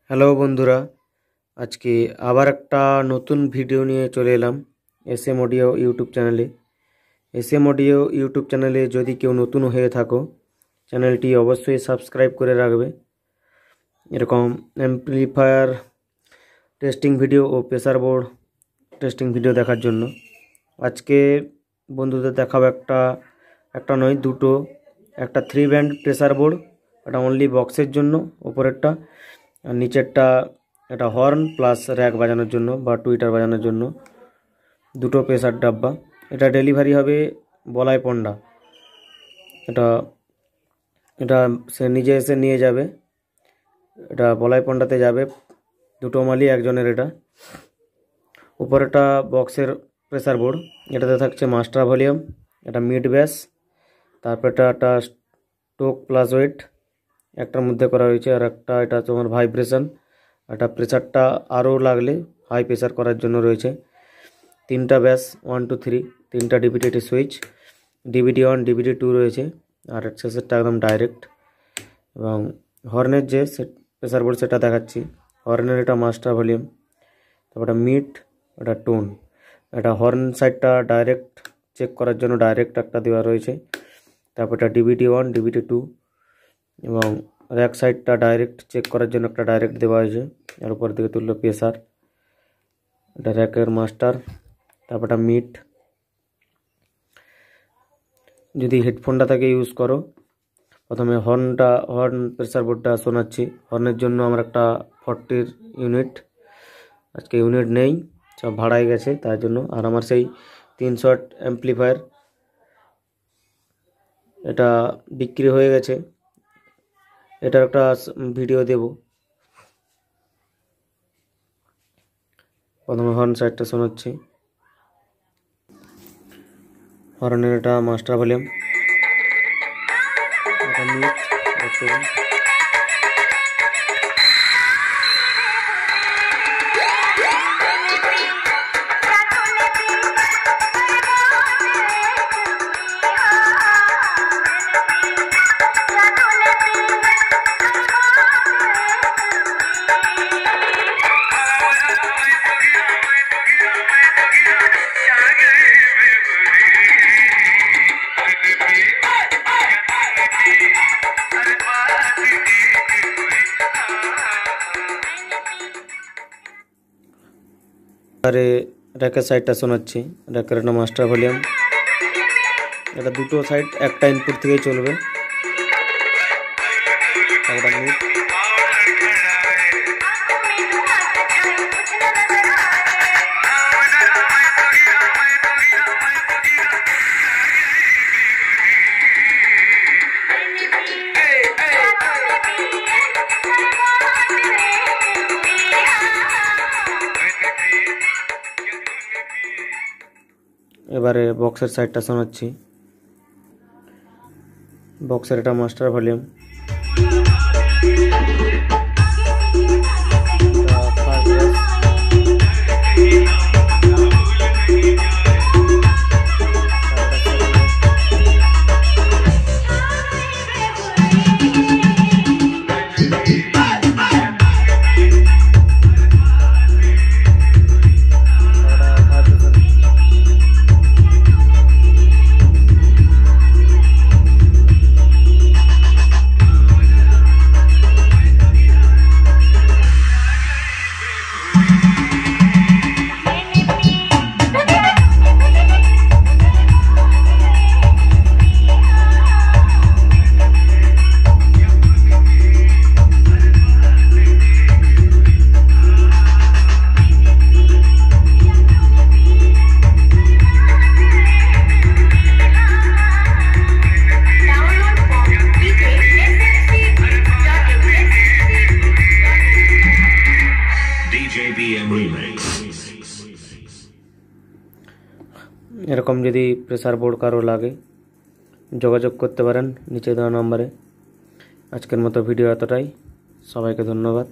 Hello বন্ধুরা, আজকে আবার একটা নতুন ভিডিও নিয়ে চলে এলাম এসএম অডিও ইউটিউব চ্যানেলে। এসএম অডিও ইউটিউব চ্যানেলে যদি কেউ নতুন হয়ে থাকো, চ্যানেলটি অবশ্যই সাবস্ক্রাইব করে রাখবে। এরকম অ্যাম্প্লিফায়ার টেস্টিং ভিডিও ও প্রেসার বোর্ড টেস্টিং ভিডিও দেখার জন্য আজকে বন্ধুদের দেখাবো একটা নয় দুটো, একটা 3 ব্যান্ড প্রেসার বোর্ড, এটা অনলি বক্সের জন্য, উপরেরটা আর নিচেরটা এটা হর্ন প্লাস র্যাক বাজানোর জন্য বা টুইটার বাজানোর জন্য। দুটো প্রেসার ডাব্বা, এটা ডেলিভারি হবে বলাই পন্ডা। এটা এটা সে নিজে এসে নিয়ে যাবে, এটা বলাই পন্ডাতে যাবে। দুটো মালি একজনের। এটা উপরেটা বক্সের প্রেসার বোর্ড, এটাতে থাকছে মাস্টার ভলিউম, এটা মিড ব্যাস, তারপর একটা স্টোক প্লাস ওয়েট একটার মধ্যে করা হয়েছে, আর একটা এটা তোমার ভাইব্রেশন, এটা প্রেসারটা আরও লাগলে হাই প্রেসার করার জন্য রয়েছে। 3টা ব্যাস 1 2 3, 3টা ডিভিডি সুইচ, ডিভিডি 1 ডিভিডি 2 রয়েছে, আর অ্যাক্সেসেরটা একদম ডাইরেক্ট। এবং হর্নের যে প্রেসার বোর্ড সেটা দেখাচ্ছি। হর্নের এটা মাস্টার ভলিউম, তারপর এটা মিড, এটা টোন। এটা হর্ন সাইডটা ডাইরেক্ট চেক করার জন্য ডাইরেক্ট একটা দেওয়া রয়েছে, তারপর এটা ডিভিডি 1 ডিভিডি 2, এবং র্যাক সাইডটা ডাইরেক্ট চেক করার জন্য একটা ডাইরেক্ট দেওয়া হয়েছে। আর উপর দিকে তুললো প্রেসার, এটা র্যাকের মাস্টার, তারপর এটা মিড। যদি হেডফোনটা থেকে ইউজ করো, প্রথমে হর্ন প্রেসার বোর্ডটা শোনাচ্ছি। হর্নের জন্য আমার একটা 40 ইউনিট, আজকে ইউনিট নেই, সব ভাড়ায় গেছে তার জন্য। আর আমার সেই 300 ওয়াট অ্যাম্প্লিফায়ার, এটা বিক্রি হয়ে গেছে, এটার একটা ভিডিও দেব। প্রথমে হর্ন সাইডটা শোনাচ্ছি। হর্নের এটা মাস্টার ভলিউম, এটা মিড, আরে র্যাকের সাইডটা শোনাচ্ছি। র্যাকের একটা মাস্টার ভলিউম, এটা দুটো সাইড একটা ইনপুট থেকেই চলবে। এবারে বক্সের সাইডটা শোনাচ্ছি। বক্সের এটা মাস্টার ভলিউম, এরকম যদি প্রেসার বোর্ড কারো লাগে যোগাযোগ করতে পারেন নিচে দেওয়া নম্বরে। আজকের মতো ভিডিও এতটাই, সবাইকে ধন্যবাদ।